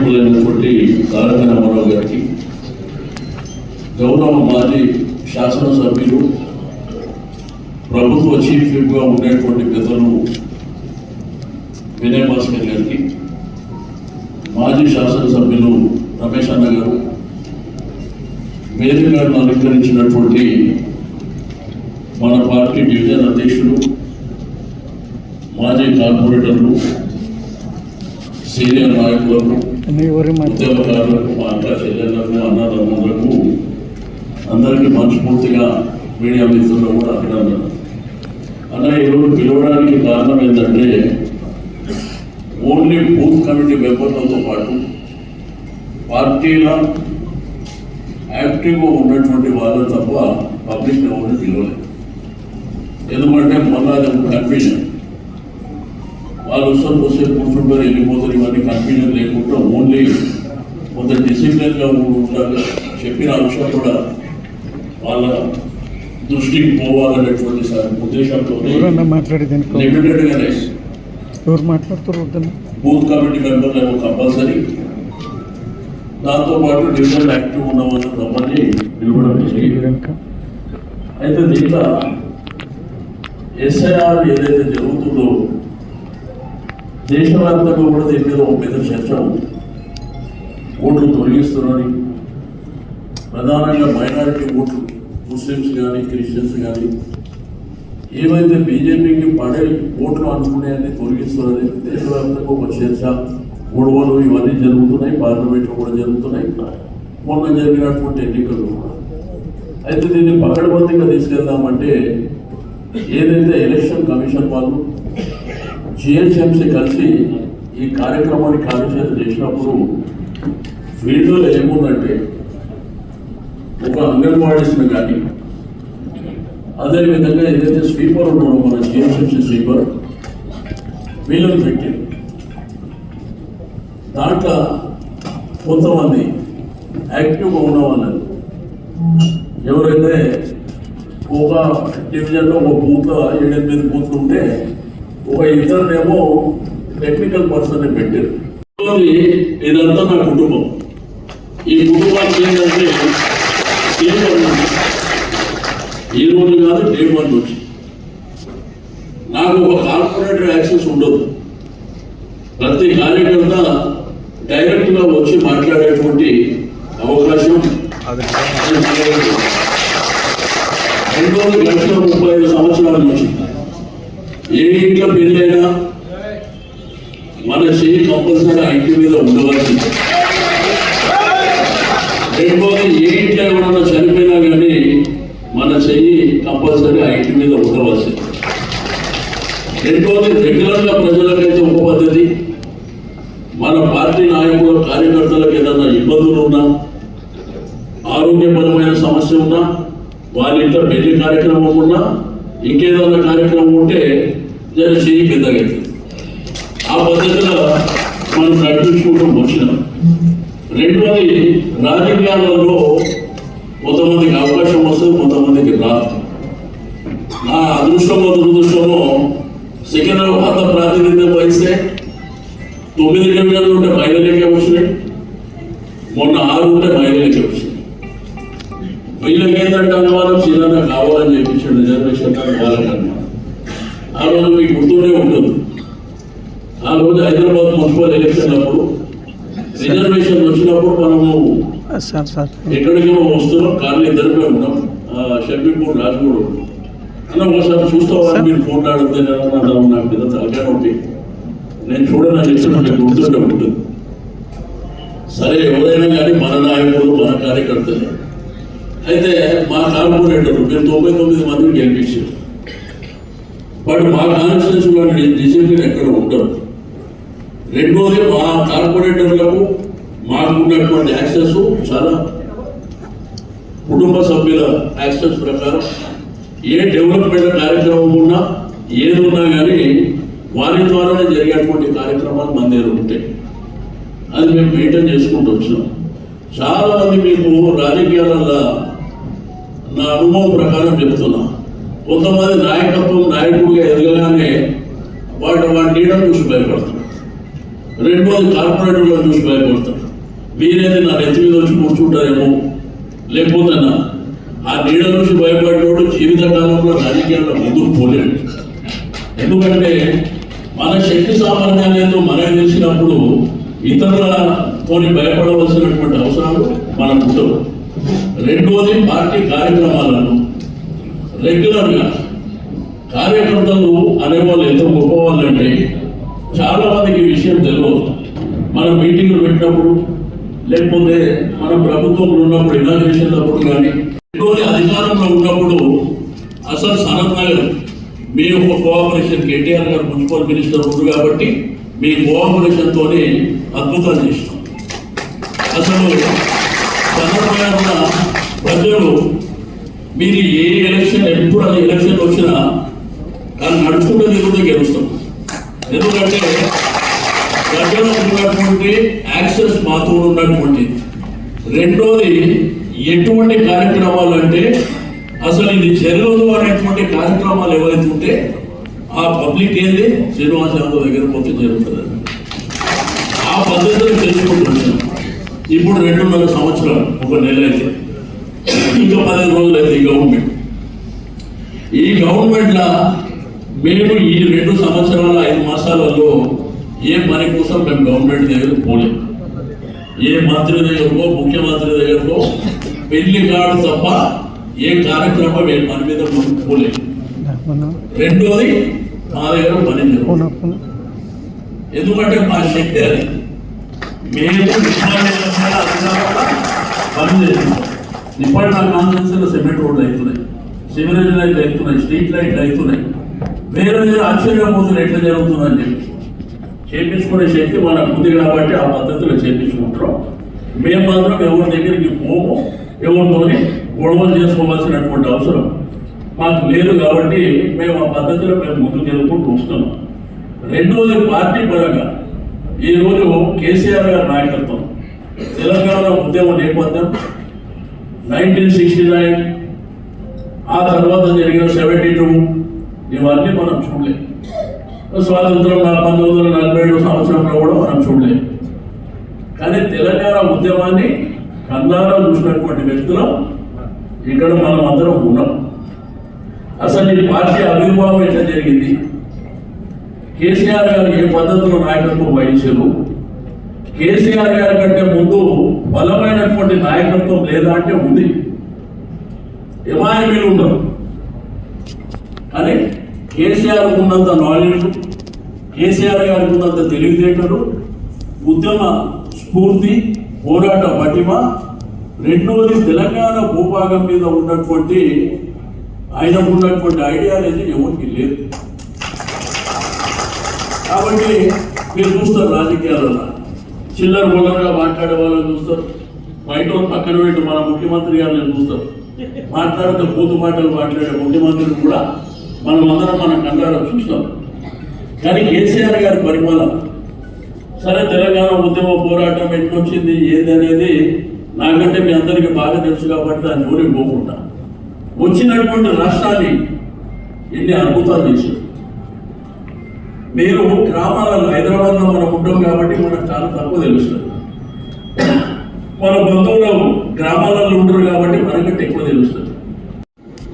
నాయకులైనటువంటి తారక రామారావు గారికి, గౌరవ మాజీ శాసనసభ్యులు ప్రభుత్వ చీఫ్ విప్గా ఉండేటువంటి పెద్దలు వినయ్ భాస్కర్ గారికి, మాజీ శాసనసభ్యులు రమేష్ అన్న గారు, వేదిక గారిని అలంకరించినటువంటి మన పార్టీ డివిజన్ అధ్యక్షులు, మాజీ కార్పొరేటర్లు, సీనియర్ నాయకులకు, ఉద్యమకారులకు, మా అక్క చెల్లెళ్లకు, అన్నదమ్ములకు, అందరికీ మనస్ఫూర్తిగా మీడియా మిత్రులు కూడా అభినందన. అన్న, ఈరోజు పిలవడానికి కారణం ఏంటంటే ఓన్లీ బూత్ కమిటీ మెంబర్లతో పాటు పార్టీల యాక్టివ్గా ఉన్నటువంటి వాళ్ళు తప్ప పబ్లిక్ ఎవరిని పిలవలేదు. ఎందుకంటే మళ్ళా కన్ఫ్యూజన్, వాళ్ళు వస్తే కూర్చుంటారు, వెళ్ళిపోతారు, ఇవన్నీ కన్ఫ్యూజన్ లేకుండా ఓన్లీ కొంత డిసిప్లిన్గా ఉండాలి. చెప్పిన అంశం కూడా వాళ్ళ దృష్టికి పోవాలనేటువంటి ఉద్దేశంతో లిమిటెడ్గానే బూత్ కమిటీ మెంబర్లు కంపల్సరీ, దాంతోపాటు డివిజన్ యాక్టివ్ ఉన్న వాళ్ళని రమ్మని పిలవడం జరిగింది. అయితే దీంట్లో ఎస్ఐఆర్ ఏదైతే జరుగుతుందో దేశవ్యాప్తంగా కూడా దీని మీద ఒక పెద్ద చర్చ ఉంది. ఓట్లు తొలగిస్తున్నారని, ప్రధానంగా మైనారిటీ ఓట్లు, ముస్లిమ్స్ కానీ క్రిస్టియన్స్ కానీ ఏవైతే బీజేపీకి పడే ఓట్లు అనుకునేవన్నీ తొలగిస్తున్నారని దేశవ్యాప్తంగా ఒక చర్చ, గొడవలు ఇవన్నీ జరుగుతున్నాయి. పార్లమెంట్లో కూడా జరుగుతున్నాయి, మొన్న జరిగినటువంటి ఎన్నికలు కూడా. అయితే దీన్ని పకడ్బందీగా తీసుకెళ్దామంటే ఏదైతే ఎలక్షన్ కమిషన్ వాళ్ళు జిహెచ్ఎంసీ కలిసి ఈ కార్యక్రమాన్ని కార్యచరణ చేసినప్పుడు ఫీల్డ్లో ఏముందంటే ఒక అంగన్వాడీస్ని కానీ, అదేవిధంగా ఏదైతే స్వీపర్ ఉన్నాడో మన జిహెచ్ఎంసీ స్వీపర్, వీళ్ళని పెట్టారు. దాంట్లో కొంతమంది యాక్టివ్గా ఉన్న వాళ్ళని, ఎవరైతే ఒక డివిజన్లో ఒక బూత్లో 7-8 బూత్లు ఉంటే ఒక ఇద్దరునేమో టెక్నికల్ పర్సన్ని పెట్టారు. ఇదంతా నా కుటుంబం. ఈ కుటుంబానికి ఏంటంటే ఈ రోజు కాదు, డే 1 నుంచి నాకు ఒక కార్పొరేటర్ యాక్సెస్ ఉండదు. ప్రతి కార్యకర్త డైరెక్ట్గా వచ్చి మాట్లాడేటువంటి అవకాశం 35 సంవత్సరాల నుంచి ఏ ఇంట్లో పెళ్ళైనా మన చెయ్యి కంపల్సరీ ఇంటి మీద ఉండవలసింది. రెండోది, ఏ ఇంట్లో ఎవరన్నా చనిపోయినా కానీ మన చెయ్యి కంపల్సరీ ఇంటి మీద ఉండవలసింది. రెండోది, రెగ్యులర్గా ప్రజలకైతే ఒక పద్ధతి, మన పార్టీ నాయకుల కార్యకర్తలకు ఏదన్నా ఇబ్బందులు ఉన్నా, ఆరోగ్యపరమైన సమస్య ఉన్నా, వాళ్ళ ఇంట్లో పెళ్లి కార్యక్రమం ఉన్నా, ఇంకేదన్నా కార్యక్రమం ఉంటే జర చెయ్యి పెద్దగా ఆ పద్ధతిలో మనం నడిపించుకుంటూ వచ్చినాం. రెండోది, రాజకీయాలలో కొంతమందికి అవకాశం వస్తుంది, కొంతమందికి రాదు. నా అదృష్టమో దురదృష్టమో సికింద్రాబాద్ ప్రాతినిధ్యం వహిస్తే 9 డివిజన్లు ఉంటే మహిళలకే వచ్చినాయి, మొన్న 6 ఉంటే మహిళలకే వచ్చినాయి. వీళ్ళకి ఏంటంటే అనుమానం చిన్న కావాలని చెప్పించాడు రిజర్వేషన్ వాళ్ళకన్నా. ఆ రోజు మీకు గుర్తూనే ఉంటుంది, ఆ రోజు హైదరాబాద్ మున్సిపల్ ఎలక్షన్ అప్పుడు రిజర్వేషన్ వచ్చినప్పుడు మనము ఎక్కడికేమో వస్తున్నాం, కార్లు ఇద్దరిపై ఉన్నాం, షబ్బీపూర్ రాజగూడ అన్న ఒకసారి చూస్తామని మీరు ఫోన్ ఆడితే నాకు పెద్ద తలకాయ నొప్పి, నేను చూడని చెప్పి మీకు గుర్తుంటే ఉంటుంది. సరే, ఎవరైనా కానీ మన నాయకులు మన కార్యకర్తలే. అయితే మా కార్పొరేటర్లు మేము 99 మందిని గెలిపించారు. బట్ మా కాన్స్టిట్యూన్సీలో డిసిప్లిన్ ఎక్కడ ఉండదు. రెండోది, మా కార్పొరేటర్లకు మాకు ఉన్నటువంటి యాక్సెస్ చాలా కుటుంబ సభ్యుల యాక్సెస్ ప్రకారం ఏ డెవలప్మెంట్ కార్యక్రమం ఉన్నా, ఏది ఉన్నా కానీ వారి ద్వారానే జరిగేటువంటి కార్యక్రమాలు మన దగ్గర ఉంటాయి. అది మేము మెయింటైన్ చేసుకుంటూ వచ్చినాం. చాలామంది మీకు రాజకీయాలలో నా అనుభవం ప్రకారం చెప్తున్నా, కొంతమంది నాయకత్వం నాయకుడిగా ఎదగగానే వాటి నీడను చూసి భయపడుతున్నారు. రెండోది కార్పొరేటర్లను చూసి భయపడతారు. మీరేది నా నెత్తి మీద వచ్చి కూర్చుంటారేమో, లేకపోతే ఆ నీడ నుంచి భయపడినోడు జీవితకాలంలో రాజకీయాల్లో ముందుకు పోలేడు. ఎందుకంటే మన శక్తి సామర్థ్యాలు మనకు తెలిసినప్పుడు ఇతరులతో భయపడవలసినటువంటి అవసరాలు మనకు ఉండవు. రెండోది పార్టీ కార్యక్రమాలను రెగ్యులర్గా కార్యకర్తలు అనేవాళ్ళు ఎంత గొప్పవాళ్ళు అంటే చాలా మందికి విషయం తెలియదు. మనం మీటింగ్లు పెట్టినప్పుడు, లేకపోతే మన ప్రభుత్వంలో ఉన్నప్పుడు, ఇనాగ్రేషన్ అప్పుడు కానీ, రెండోది అధికారంలో ఉన్నప్పుడు అసలు సనత్ నగర్ మీ యొక్క కోఆపరేషన్, కేటీఆర్ గారు మున్సిపల్ మినిస్టర్ ఉంది కాబట్టి మీ కోఆపరేషన్తో అద్భుతాలు చేసినాం. అసలు సనత్ నగర్ ప్రజలు మీరు ఏ ఎలక్షన్, ఎప్పుడు అది ఎలక్షన్ వచ్చినా కానీ నడుచుకుంటే తిరుగుతూ గెలుస్తాం. ఎందుకంటే ప్రజలు ఉన్నటువంటి యాక్సెస్ మాతో ఉన్నటువంటి. రెండోది ఎటువంటి కార్యక్రమాలు అంటే అసలు ఇది జరగదు అనేటువంటి కార్యక్రమాలు ఎవరైతే ఉంటే ఆ పబ్లిక్ ఏంది శ్రీనివాస యాదవ్ దగ్గర పోతే జరుగుతుంది. ఆ పద్ధతిలో తెలుసుకుంటున్నాం. ఇప్పుడు 2.5 సంవత్సరాలు, 1 నెల అయితే, ఇంకా 15 రోజులు అయితే ఈ గవర్నమెంట్లో మేము ఈ 2 సంవత్సరాల 5 మాసాలలో ఏ పని కోసం మేము గవర్నమెంట్ దగ్గర పోలేము. ఏ మంత్రి దగ్గరకో, ముఖ్యమంత్రి దగ్గరకో పెళ్లి కాడు తప్ప ఏ కార్యక్రమం ఏ పని మీద పోలేదు. రెండోది మా దగ్గర పని జరుగుతుంది. ఎందుకంటే మా శక్తి అది. మేము పని చేస్తున్నాం. ఇప్పటి నా కాన్ఫరెన్స్లో సిమెంట్ రోడ్లు అవుతున్నాయి, సివరేజ్ లైట్లు అవుతున్నాయి, స్ట్రీట్ లైట్లు అవుతున్నాయి. వేరే దగ్గర ఆశ్చర్యపోతుంది ఎట్లా జరుగుతుందని చెప్పి. చేపించుకునే శక్తి మనకు ఉంది కాబట్టి ఆ పద్ధతిలో చేపించుకుంటాం. మేము మాత్రం ఎవరి దగ్గరికి పోము, ఎవరితో గొడవలు చేసుకోవాల్సినటువంటి అవసరం మాకు లేదు కాబట్టి మేము ఆ పద్ధతిలో మేము ముందుకు వెళ్ళుకుంటూ వస్తున్నాం. రెండోది పార్టీ పరంగా ఈరోజు కేసీఆర్ గారి నాయకత్వం, తెలంగాణ ఉద్యమ నేపథ్యం 1969, ఆ తర్వాత జరిగిన 72, ఇవన్నీ మనం చూడలేదు. స్వాతంత్రం 1947 సంవత్సరంలో కూడా మనం చూడలేదు. కానీ తెలంగాణ ఉద్యమాన్ని కళ్ళారా చూసినటువంటి వ్యక్తులు ఇక్కడ మనం అందరం ఉన్నాం. అసలు ఈ పార్టీ ఆవిర్భావం ఎట్లా జరిగింది, కేసీఆర్ గారు ఏ పద్ధతిలో నాయకత్వం వహించారు, కేసీఆర్ గారి కంటే ముందు బలమైనటువంటి నాయకత్వం లేదా అంటే ఉంది. ఏమాయమీలు ఉండవు. కానీ కేసీఆర్ ఉన్నంత నాలెడ్జ్, కేసీఆర్ గారికి ఉన్నంత తెలివితేటలు, ఉద్యమ స్ఫూర్తి, పోరాట పటిమ, రెండవది తెలంగాణ భూభాగం మీద ఉన్నటువంటి ఆయనకు ఉన్నటువంటి ఐడియాలజీ ఎవరికి లేదు. కాబట్టి మీరు చూస్తారు రాజకీయాలలో చిల్లర బొల్లరగా మాట్లాడే వాళ్ళని చూస్తారు, బయట పక్కన పెట్టి మన ముఖ్యమంత్రి గారిని చూస్తారు. మాట్లాడితే పూతు మాటలు మాట్లాడే ముఖ్యమంత్రిని కూడా మనం అందరం మన కళ్ళారా చూస్తాం. కానీ కేసీఆర్ గారి పరిపాలన సరే, తెలంగాణ ఉద్యమ పోరాటం ఎట్లొచ్చింది ఏది అనేది నాకంటే మీ అందరికీ బాగా తెలుసు కాబట్టి దాని జోలికి పోకుండా వచ్చినటువంటి రాష్ట్రాన్ని ఎన్ని అద్భుతాలు చేశారు. మీరు గ్రామాలలో హైదరాబాద్లో మనం ఉంటాం కాబట్టి మనకు చాలా తక్కువ తెలుస్తుంది. మన బంధువులు గ్రామాలలో ఉంటారు కాబట్టి మనకంటే ఎక్కువ తెలుస్తుంది.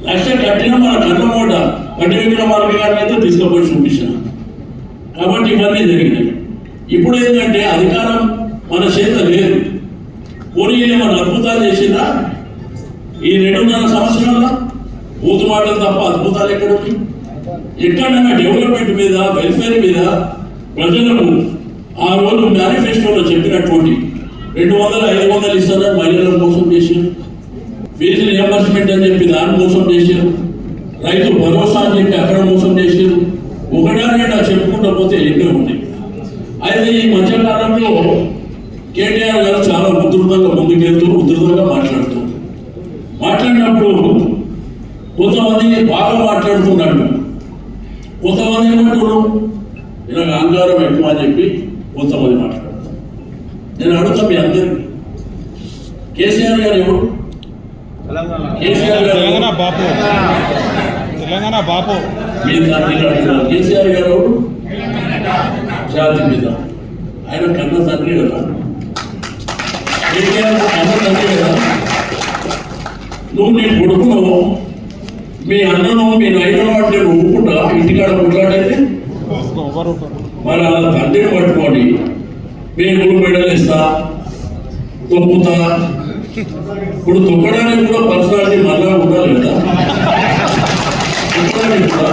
లక్ష కట్టిన మన కన్నమూట కట్టి విక్రమార్క గారిని అయితే తీసుకుపోయి చూపించాను. కాబట్టి ఇవన్నీ జరిగినాయి. ఇప్పుడు ఏంటంటే అధికారం మన చేత లేదు. పోనీ మన అద్భుతాలు చేసిందా ఈ 2.5 సంవత్సరాల్లో? బూతు మాటలు తప్ప అద్భుతాలు ఎక్కడుంది? ఎక్కడైనా డెవలప్మెంట్ మీద, వెల్ఫేర్ మీద ప్రజలకు ఆ రోజు మేనిఫెస్టోలో చెప్పినటువంటి 200-500 ఇస్తారని మహిళల మోసం చేశారు. ఫీజు రియంబర్స్మెంట్ అని చెప్పి దాని మోసం చేశారు. రైతు భరోసా అని చెప్పి అక్కడ మోసం చేశారు. ఒకటేనా చెప్పుకుంటూ పోతే ఎన్నో ఉన్నాయి. అయితే ఈ మధ్యకాలంలో కేటీఆర్ గారు చాలా ఉధృతంగా ముందుకెళ్తూ, ఉధృతంగా మాట్లాడినప్పుడు కొంతమంది బాగా మాట్లాడుతున్నాడు, కొంతమంది ఏమంటారు ఇలా అహంకారం ఎక్కువ అని చెప్పి కొంతమంది మాట్లాడుతారు. నేను అడుగుతా మీ అందరికీ, కేసీఆర్ గారు ఎవరు? కేసీఆర్ గారు తెలంగాణ బాపు. మీరు కేసీఆర్ గారు ఎవరు? జాతి మీద. ఆయన కన్న తండ్రి కదా, కేటీఆర్ కన్న తండ్రి కదా. నువ్వు నీ కొడుకును మీ అన్నను మీ నైనా అంటే ఒప్పుకుంటా ఇంటికాడ కొట్లాడైతే మరి అలా తండ్రిని పట్టుకోండి మీ గుడి మెడలు ఇస్తా తొక్కుతా. ఇప్పుడు తొక్కడానికి కూడా పర్సనాలిటీ మళ్ళా ఉండాలి కదా. తొక్కడానికి కూడా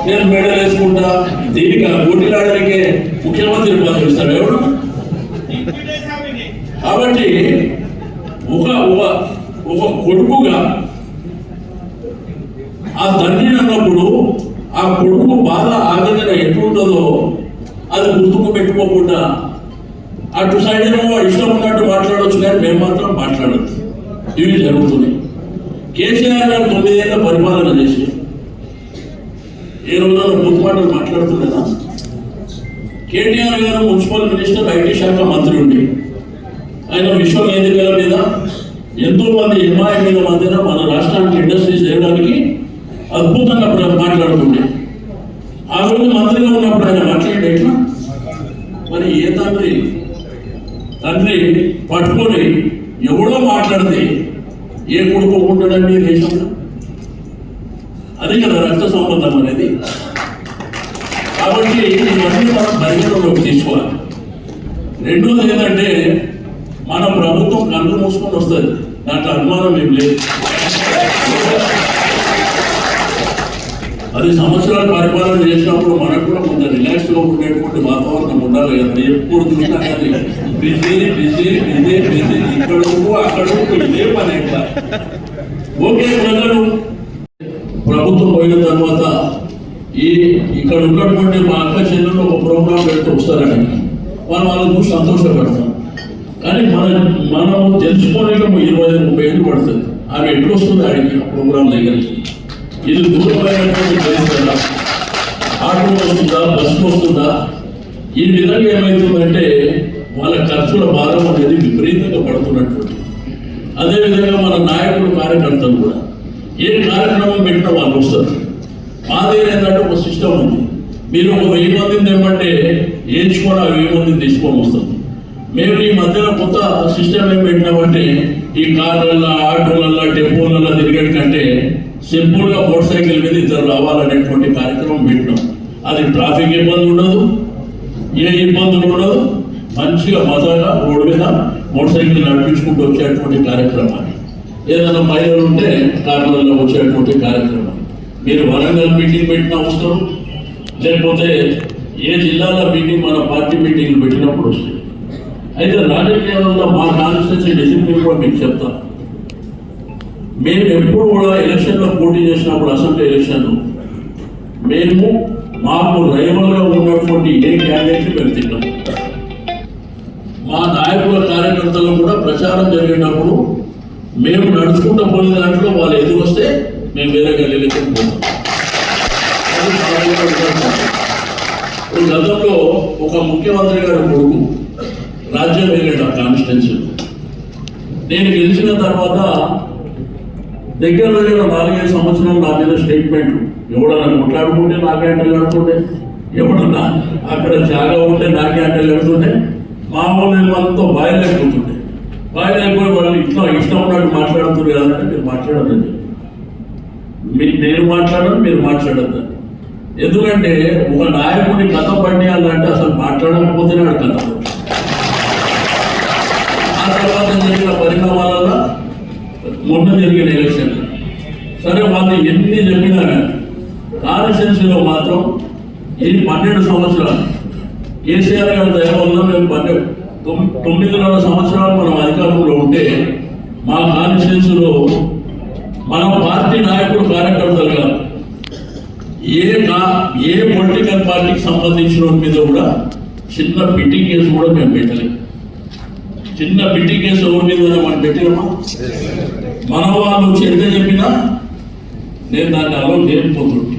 నేను మెడల్ వేసుకుంటా దీనికి పోటీలాడడానికే ముఖ్యమంత్రి పదవి ఇస్తాడు ఎవడు. కాబట్టి ఒక ఒక కొడుకుగా ఆ తండ్రిని అన్నప్పుడు ఆ కొడుకు బాధ ఆవేదన ఎట్లుంటుందో అది గుర్తుకు పెట్టుకోకుండా అటు సైడ్ ఏమో ఇష్టం ఉన్నట్టు మాట్లాడవచ్చు, కానీ మేము మాత్రం మాట్లాడద్దు. ఇవి జరుగుతున్నాయి. కేసీఆర్ గారు 9 ఏళ్ళ పరిపాలన చేసి ఏ రోజున బూత్ మాటలు మాట్లాడుతున్నారా? కేటీఆర్ గారు మున్సిపల్ మినిస్టర్, ఐటీ శాఖ మంత్రి ఉండి ఆయన విశ్వవేదికల మీద ఎంతో మంది ఎంఐ మధ్యన మన రాష్ట్రానికి ఇండస్ట్రీస్ చేయడానికి అద్భుతంగా మాట్లాడుతుండే. ఆ రోజు మంత్రిగా ఉన్నప్పుడు ఆయన మాట్లాడే ఎట్లా మరి ఏ తండ్రి పట్టుకొని ఎవడో మాట్లాడితే ఏ కొడుకు ఉంటాడండి దేశంలో? అది కదా రక్త సంబంధం అనేది. కాబట్టి ఇవన్నీ మనం పరిగణలోకి తీసుకోవాలి. రెండోది ఏంటంటే మన ప్రభుత్వం కళ్ళు మూసుకొని వస్తుంది, దాంట్లో అనుమానం ఏం లేదు. 10 సంవత్సరాలు పరిపాలన చేసినప్పుడు మనకు కూడా కొంత రిలాక్స్గా ఉండేటువంటి వాతావరణం ఉండాలి కదా. ఎప్పుడు చూసినా కానీ బిజీ ఇక్కడ అక్కడ ఇదే పని ఎట్లా. ఓకే, ప్రజలు ప్రభుత్వం పోయిన తర్వాత ఇక్కడ ఉన్నటువంటి మా అక్క చెల్లెలు ఒక ప్రోగ్రాం పెడితే వస్తారని వాళ్ళు చూసి సంతోషపడతాం. కానీ మనము తెలుసుకోలేక 20-30 ఏళ్ళు పడుతుంది. ఆమె ఎట్లు వస్తుంది ఆడికి ఆ ప్రోగ్రాం దగ్గరికి? ఇది దూరమైనటువంటి తెలుస్తుందా, ఆటో వస్తుందా, బస్సు వస్తుందా? ఈ విధంగా ఏమవుతుందంటే వాళ్ళ ఖర్చుల భారం అనేది విపరీతంగా పడుతున్నటువంటి. అదేవిధంగా మన నాయకులు కార్యకర్తలు కూడా ఏ కార్యక్రమం పెట్టినా వాళ్ళు వస్తారు. మా దగ్గర ఏంటంటే ఒక సిస్టమ్ ఉంది. మీరు ఒక 1000 మందిని తెమ్మంటే ఏడ్చుకొని ఆ 1000 మందిని తీసుకొని వస్తాం. మేము ఈ మధ్యన కొత్త సిస్టమ్ ఏం పెట్టినామంటే ఈ కార్లల్లో, ఆటోలల్లో, టెంపోలలో తిరిగేటి కంటే సింపుల్గా మోటార్ సైకిల్ మీద ఇద్దరు రావాలనేటువంటి కార్యక్రమం పెట్టినాం. అది ట్రాఫిక్ ఇబ్బంది ఉండదు, ఏ ఇబ్బందులు ఉండదు. మంచిగా మజాగా రోడ్డు మీద మోటార్ సైకిల్ నడిపించుకుంటూ వచ్చేటువంటి కార్యక్రమాన్ని, ఏదైనా మహిళలు ఉంటే కార్లలో వచ్చేటువంటి కార్యక్రమం. మీరు వరంగల్ మీటింగ్ పెట్టినా వస్తారు, లేకపోతే ఏ జిల్లాలో మీటింగ్ మన పార్టీ మీటింగ్లు పెట్టినప్పుడు వస్తుంది. అయితే రాజకీయాలలో మా కాన్స్టిట్యూన్సీ డిసిప్లిన్ కూడా మీకు చెప్తాను. మేము ఎప్పుడు కూడా ఎలక్షన్లో పోటీ చేసినప్పుడు అసెంబ్లీ ఎలక్షన్లు మేము మాకు రైవల్గా ఉన్నటువంటి ఏ క్యాండిడేట్ మేము తిన్నాం. మా నాయకుల కార్యకర్తలు కూడా ప్రచారం జరిగేటప్పుడు మేము నడుచుకుంటూ పోయిన దాంట్లో వాళ్ళు ఎదురు వస్తే మేము వేరే గల్లీలకి పోతాం. గతంలో ఒక ముఖ్యమంత్రి గారి కొడుకు రాజ్యం వెళ్ళాడు ఆ కాన్స్టిట్యున్సీ. నేను గెలిచిన తర్వాత దగ్గర 4-5 సంవత్సరాలు నా మీద స్టేట్మెంట్. ఎవడన్నా కొట్లాడుకుంటే నాకే అంటలు కడుతుండే, ఎవడన్నా అక్కడ జాగా ఉంటే నాకే అంటలు కడుతుండే. మా వాళ్ళు వాళ్ళతో బాయిలు అయిపోతుండే. బాయిలు అయిపోయి వాళ్ళు ఇట్లా ఇష్టం ఉన్నట్టు మాట్లాడుతుంది కదంటే మీరు మాట్లాడదండి, నేను మాట్లాడను, మీరు మాట్లాడద్దు. ఎందుకంటే ఒక నాయకుడిని కథ పట్టేయాలంటే అసలు మాట్లాడకపోతేనే వాడు కథ. ఆ తర్వాత జరిగిన పరిణామాల మొన్న జరిగిన ఎలక్షన్ సరే వాళ్ళు ఎన్ని చెప్పినా కాన్స్టిట్యున్సీలో మాత్రం ఈ 12 సంవత్సరాలు కేసీఆర్ గారి దయ వల్ల మేము 9.5 సంవత్సరాలు మనం అధికారంలో ఉంటే మా కాన్స్టిట్యున్సీలో మన పార్టీ నాయకులు కార్యకర్తలుగా ఏ పొలిటికల్ పార్టీకి సంబంధించిన మీద కూడా చిన్న పిటి కేసు కూడా మేము పెట్టలేము. చిన్న పిటి కేసు ఎవరి మీద మనం పెట్టామా? మన వాళ్ళు వచ్చి ఎంత చెప్పినా నేను దాన్ని అలౌ చేయకపోతుంటే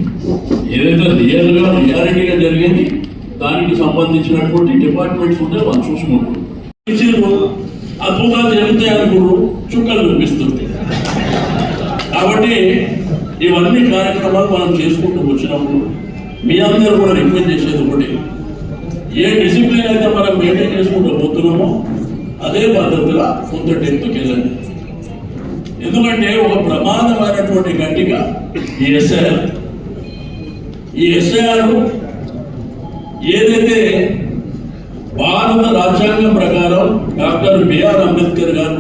ఏదైతే రియాలిటీగా జరిగేది దానికి సంబంధించినటువంటి డిపార్ట్మెంట్స్ ఉంటే వాళ్ళు చూసుకుంటారు. అద్భుతాలు జరుగుతాయి అనుకున్నారు, చుక్కలు చూపిస్తుంది. కాబట్టి ఇవన్నీ కార్యక్రమాలు మనం చేసుకుంటూ వచ్చినప్పుడు మీ అందరూ కూడా రిక్వెస్ట్ చేసేది ఒకటి, ఏ డిసిప్లిన్ అయితే మనం మెయింటైన్ చేసుకుంటూ పోతున్నామో అదే పద్ధతిలో కొంత డెప్త్కి వెళ్ళండి. ఎందుకంటే ఒక ప్రమాదమైనటువంటి గట్టిగా ఈ ఎస్ఐఆర్ ఏదైతే భారత రాజ్యాంగం ప్రకారం డాక్టర్ బిఆర్ అంబేద్కర్ గారు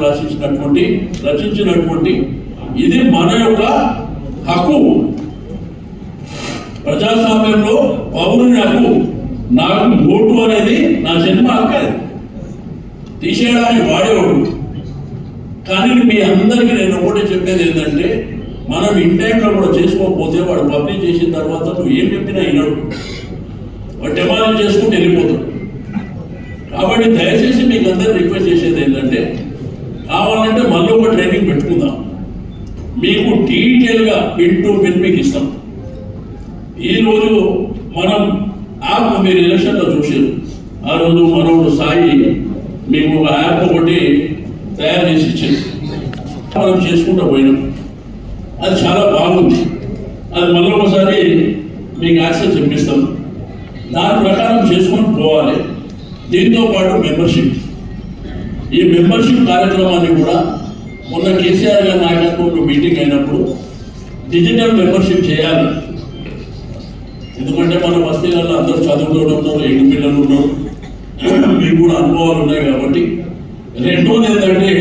రచించినటువంటి ఇది మన యొక్క హక్కు, ప్రజాస్వామ్యంలో పౌరుని హక్కు. నాకు ఓటు అనేది నా జన్మ హక్కు, తీసేయడానికి వాడేవాడు. కానీ మీ అందరికీ నేను ఒకటే చెప్పేది ఏంటంటే, మనం ఇంటైంలో కూడా చేసుకోకపోతే వాడు పబ్లిక్ చేసిన తర్వాత నువ్వు ఏం చెప్పినా వినడు, వాడు డెమాలిష్ చేసుకుంటూ వెళ్ళిపోతాడు. కాబట్టి దయచేసి మీకు అందరూ రిక్వెస్ట్ చేసేది ఏంటంటే, కావాలంటే మళ్ళీ ఒక ట్రైనింగ్ పెట్టుకుందాం, మీకు డీటెయిల్గా పిన్ టు పిన్ మీకు ఇస్తాం. ఈరోజు మనం యాప్ మీరు ఎలక్షన్లో చూసారు, ఆ రోజు మనోడు సాయి మీకు ఒక యాప్ ఒకటి తయారు చేసి ఇచ్చింది, మనం చేసుకుంటూ పోయినాం. అది చాలా బాగుంది, అది మళ్ళీ ఒకసారి మీకు యాక్సెస్ ఇప్పిస్తాం, దాని ప్రకారం చేసుకొని పోవాలి. దీంతో పాటు మెంబర్షిప్, ఈ మెంబర్షిప్ కార్యక్రమాన్ని కూడా మొన్న కేసీఆర్ గారి నాయకత్వంలో మీటింగ్ అయినప్పుడు డిజిటల్ మెంబర్షిప్ చేయాలి. ఎందుకంటే మన బస్తీలలో అందరూ చదువుకోవడం ఉన్నారు, ఎండు పిల్లలు ఉన్నారు, మీకు కూడా అనుభవాలు ఉన్నాయి. కాబట్టి రెండోది ఏంటంటే,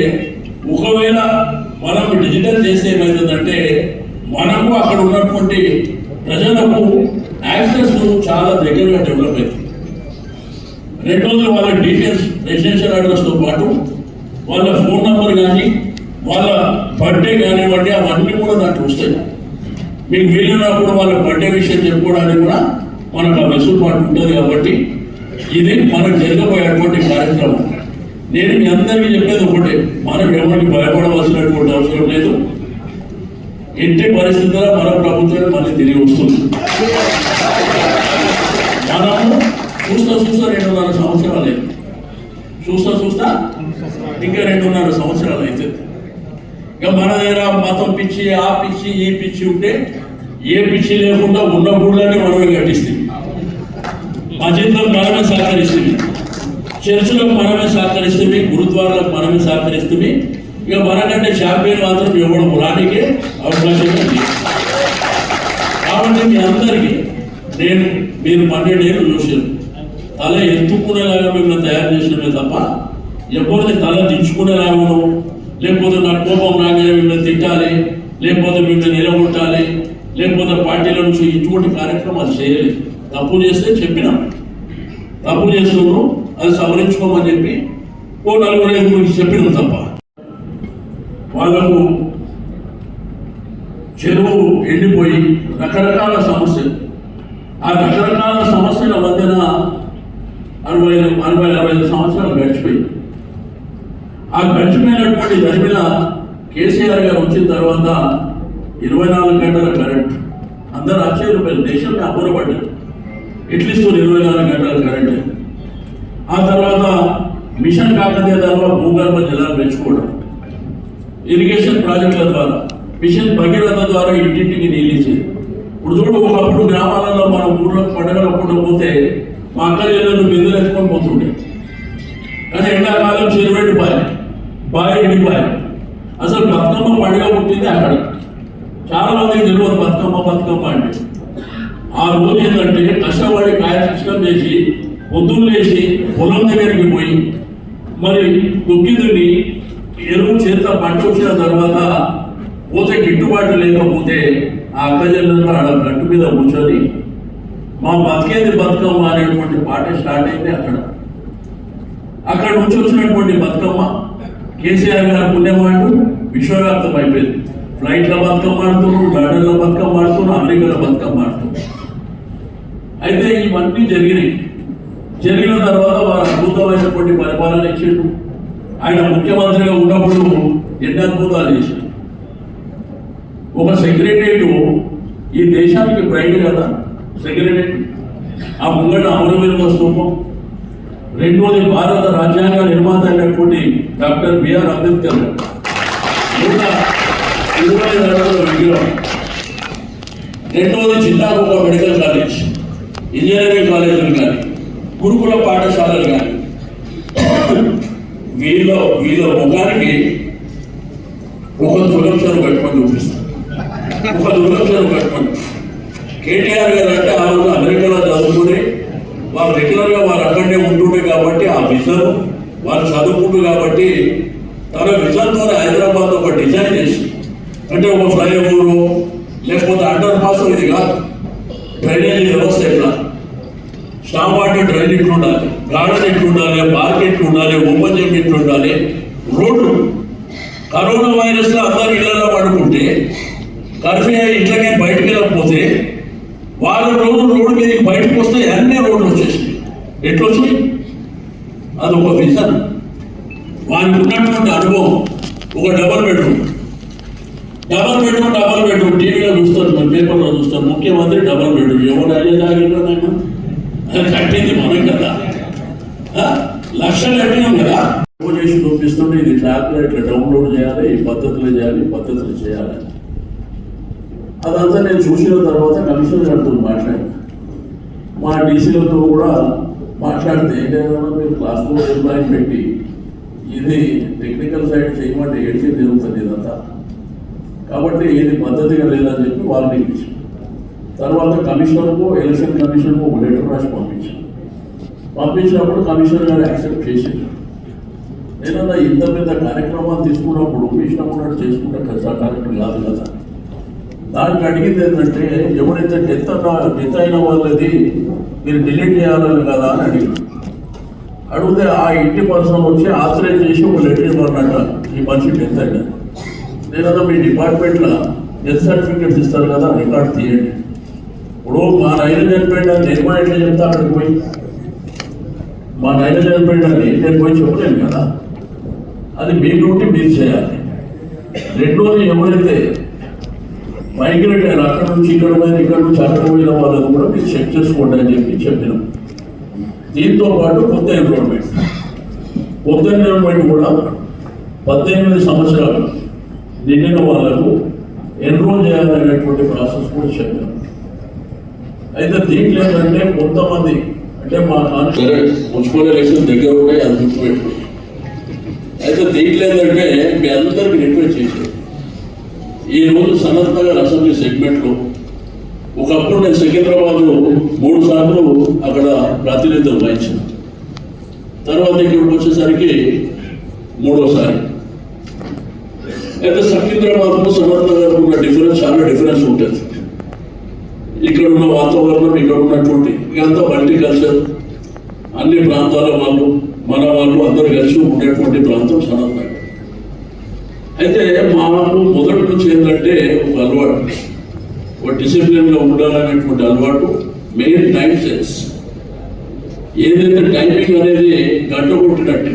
ఒకవేళ మనం డిజిటల్ చేస్తే ఏమవుతుందంటే మనకు అక్కడ ఉన్నటువంటి ప్రజలకు యాక్సెస్ చాలా దగ్గరగా డెవలప్ అవుతుంది. రెండోది వాళ్ళ డీటెయిల్స్, రెసిడెన్షియల్ అడ్రస్తో పాటు వాళ్ళ ఫోన్ నెంబర్ కానీ వాళ్ళ బర్త్డే కానివ్వండి, అవన్నీ కూడా దాంట్లో వస్తాయి. మీకు వీలున్నప్పుడు వాళ్ళ బర్త్డే విషయం చెప్పుకోవడానికి కూడా మనకు ఆ వెసులుబాటు ఉంటుంది. కాబట్టి ఇది మనకు జరగబోయేటువంటి కార్యక్రమం. నేను మీ అందరికీ చెప్పేది ఒకటే, మనం ఎవరికి భయపడవలసినటువంటి అవసరం లేదు. ఇంటి పరిస్థితుల్లో మన ప్రభుత్వం మళ్ళీ తిరిగి వస్తుంది. మనము చూస్తా 2.5 సంవత్సరాలు అయింది, చూస్తా ఇంకా 2.5 సంవత్సరాలు అయితే ఇక మన దగ్గర మతం పిచ్చి, ఆ పిచ్చి, ఈ పిచ్చి ఉంటే ఏ పిచ్చి లేకుండా ఉన్న గుళ్ళని మనమే కట్టిస్తుంది, మసీదులకు మనమే సహకరిస్తుంది, చర్చిలకు మనమే సహకరిస్తుంది, గురుద్వారాలకు మనమే సహకరిస్తుంది. ఇక మనకంటే షాంపియన్ మాత్రం ఇవ్వడం రానికే అవకాశం ఉంది. కాబట్టి మీ అందరికీ మీరు 12 ఏళ్ళు చూసారు, తల ఎత్తుకునేలాగా మిమ్మల్ని తయారు చేసినమే తప్ప ఎవరిని తల దించుకునేలాగాను, లేకపోతే నా కోపం రాగానే మిమ్మల్ని తిట్టాలి, లేకపోతే మిమ్మల్ని నిలగొట్టాలి, లేకపోతే పార్టీల నుంచి ఇటువంటి కార్యక్రమాలు చేయలేదు. తప్పు చేస్తే చెప్పినాం, తప్పు చేస్తున్నాను అది సవరించుకోమని చెప్పి 4-5 గురించి చెప్పినాం తప్ప. వాళ్ళకు చెరువు ఎండిపోయి రకరకాల సమస్యలు, ఆ రకరకాల సమస్యల మధ్యన 60-65 సంవత్సరాలు గడిచిపోయింది. ఆ గడిచిపోయినటువంటి దాని మీద కేసీఆర్ గారు వచ్చిన తర్వాత 24 గంటల కరెంట్, అందరూ ఆశ్చర్యపోయారు, దేశంలో అబ్బురపడ్డారు, ఎట్లీస్ట్ 24 గంటల కరెంట్. ఆ తర్వాత మిషన్ కాకతీయ ద్వారా భూగర్భ జలాలు పెంచుకోవడం, ఇరిగేషన్ ప్రాజెక్టుల ద్వారా, మిషన్ భగీరథ ద్వారా ఇంటింటికి నీళ్ళు ఇచ్చేది. ఇప్పుడు చూడు, ఒకప్పుడు గ్రామాలలో మన ఊళ్ళో పండగలు పోతే మా అక్క చెల్లెలు బిందెలు ఎత్తుకొని పోతుండే, కానీ ఎండాకాలం చెరువెండి బావి ఎండిపోయాయి. అసలు బతుకమ్మ పండుగ పుట్టింది అక్కడ. చాలా మందికి తెలియదు బతుకమ్మ అంటే. ఆ రోజు ఏంటంటే కష్టపడి కాయకష్టం చేసి పొద్దున్న లేచి పొలం దగ్గరికి పోయి మరి దుక్కిదుని ఎరువు చేత పంట వచ్చిన తర్వాత పోతే గిట్టుబాటు లేకపోతే ఆ అక్కజల్లలో ఆడ గట్టు మీద కూర్చొని మా బతికేది బతుకమ్మ అనేటువంటి పాట స్టార్ట్ అయింది అక్కడ నుంచి వచ్చినటువంటి బతుకమ్మ కేసీఆర్ గారు పుణ్యమాటు విశ్వవ్యాప్తం అయిపోయింది. ఫ్లైట్లో బతుకమ్మ ఆడుతున్నారు, గార్డెన్లో బతుకమ్మ ఆడుతున్నారు, అమెరికాలో బతుకమ్మ ఆడుతున్నారు. అయితే ఇవన్నీ జరిగిన తర్వాత వారు అద్భుతమైనటువంటి పరిపాలన ఇచ్చిండు. ఆయన ముఖ్యమంత్రిగా ఉన్నప్పుడు ఎన్ని అద్భుతాలు చేశారు. ఒక సెక్రటరియట్ ఈ దేశానికి ప్రైడ్ కదా సెక్రటరియట్, ఆ ముంగట అమరవీరుల స్తూపం. రెండోది భారత రాజ్యాంగ నిర్మాత అయినటువంటి డాక్టర్ బిఆర్ అంబేద్కర్ 120 అడుగుల విగ్రహం. రెండోది చిన్నాగుప్ప మెడికల్ కాలేజ్, ఇంజనీరింగ్ కాలేజీలు కానీ గురుకుల పాఠశాలలు కానీ వీళ్ళ ముఖానికి ఒక దురక్షలు కట్టుకొని చూపిస్తారు. ఒక దురక్షలు కట్టుకొని కేటీఆర్ గారు అంటే ఆ రోజు అమెరికాలో చదువుకుని వాళ్ళు రెగ్యులర్గా వారు అక్కడనే ఉంటుండే కాబట్టి ఆ విజన్ వాళ్ళు చదువుకుంటు కాబట్టి తన విజన్తో హైదరాబాద్ ఒక డిజైన్ చేసి అంటే ఒక ఫ్లైఓవర్ లేకపోతే అండర్ పాస్ ఇది కాదు, డ్రైనేజీ వ్యవస్థ ఎట్లా, స్టామ్ వాటర్ డ్రైన్ ఎట్లు ఉండాలి, గార్డెన్ ఎట్లు ఉండాలి, పార్క్ ఎట్లు ఉండాలి, ఓపెన్ జిమ్ ఎట్లు ఉండాలి, రోడ్లు. కరోనా వైరస్లో అందరు ఇళ్లలో పడుకుంటే కర్ఫ్యూ అయ్యి ఇంట్లోనే బయటకు వెళ్ళకపోతే వారం రోజులు రోడ్డు మీదకి బయటకు వస్తే అన్ని రోడ్లు వచ్చేసాయి. ఎట్లా వచ్చాయి? అది ఒక విజన్. వారికి ఉన్నటువంటి అనుభవం. ఒక డబల్ బెడ్రూమ్ టీవీలో చూస్తారు, మన పేపర్లో చూస్తారు, ముఖ్యమంత్రి డబల్ బెడ్రూమ్. ఎవరు అయ్యేది ఆగిలో నేను అది కట్టింది మనం కదా, లక్షలు కట్టినాం కదా. చేసి చూపిస్తుంటే ఇది ట్యాబ్లో ఇట్లా డౌన్లోడ్ చేయాలి, ఈ పద్ధతులు చేయాలి. అదంతా నేను చూసిన తర్వాత కమిషనర్ గారితో మాట్లాడాను. మా డీసీలతో కూడా మాట్లాడితే ఏంటంటే మీరు క్లాస్ 4 ఎంప్లాయీ పెట్టి ఇది టెక్నికల్ సైడ్ చేయమంటే ఏడ్చే జరుగుతుంది ఇదంతా, కాబట్టి ఇది పద్ధతిగా లేదని చెప్పి వాళ్ళని ఇచ్చాం. తర్వాత కమిషనర్కు ఎలక్షన్ కమిషన్కు ఒక లెటర్ రాసి పంపించినప్పుడు కమిషనర్ గారు యాక్సెప్ట్ చేశారు. ఏదన్నా ఇంత పెద్ద కార్యక్రమాలు తీసుకున్నప్పుడు ఇష్టం ఉన్నట్టు చేసుకుంటే కార్యక్రమం కాదు కదా. దానికి అడిగింది ఏంటంటే ఎవరైతే డెత్ అయిన వాళ్ళది మీరు డిలీట్ చేయాలని కదా అని అడిగితే ఆ ఇంటి పర్సన్ వచ్చి ఆశ్రయం చేసి ఒక లెటర్ ఇవ్వాలన్నట్ట, ఈ మనిషి డెత్ అయినా లేదా మీ డిపార్ట్మెంట్లో డెత్ సర్టిఫికేట్స్ ఇస్తారు కదా, రికార్డ్ తీయండి. ఇప్పుడు మా నైన్ చనిపోయిందని నేను కూడా ఎట్లా చెప్తా అక్కడికి పోయి, మా నైన్ చనిపోయిందని నేను పోయి చెప్పలేను కదా. అది మీ డ్యూటీ మీరు చేయాలి. రెండోది ఎవరైతే మైగ్రేట్ అయినా అక్కడ నుంచి ఇక్కడ పోయిన వాళ్ళని కూడా మీరు చెక్ చేసుకోండి అని చెప్పినాం. దీంతో పాటు కొత్త ఎన్రోల్మెంట్ కూడా 18 సంవత్సరాలు నిండిన వాళ్ళకు ఎన్రోల్ చేయాలనేటువంటి ప్రాసెస్ కూడా చెప్పాం. అయితే దీంట్లో ఏంటంటే కొంతమంది అంటే మా మున్సిపల్ ఎలక్షన్ దగ్గర ఉన్నాయి, అది గుర్తుపెట్టు. అయితే దీంట్లో ఏంటంటే మీ అందరికీ రిక్వెస్ట్ చేశారు. ఈ రోజు సనత్ నగర్ అసెంబ్లీ సెగ్మెంట్లో ఒకప్పుడు నేను సికింద్రాబాద్ 3 సార్లు అక్కడ ప్రాతినిధ్యం వహించాను. తర్వాత ఇక్కడికి వచ్చేసరికి 3వసారి. అయితే సికింద్రాబాద్కు సనత్ నగర్ ఉన్న డిఫరెన్స్ చాలా డిఫరెన్స్ ఉంటుంది. ఇక్కడ ఉన్న వాతావరణం, ఇక్కడ ఉన్నటువంటి ఇదంతా మల్టీకల్చర్, అన్ని ప్రాంతాల వాళ్ళు మన వాళ్ళు అందరూ కలిసి ఉండేటువంటి ప్రాంతం సనత్ నగర్. అయితే మాకు మొదటి నుంచి ఏంటంటే ఒక అలవాటు, ఒక డిసిప్లిన్గా ఉండాలనేటువంటి అలవాటు. మెయిన్ టైం సెన్స్, ఏదైతే టైమింగ్ అనేది గంట కొట్టినట్టు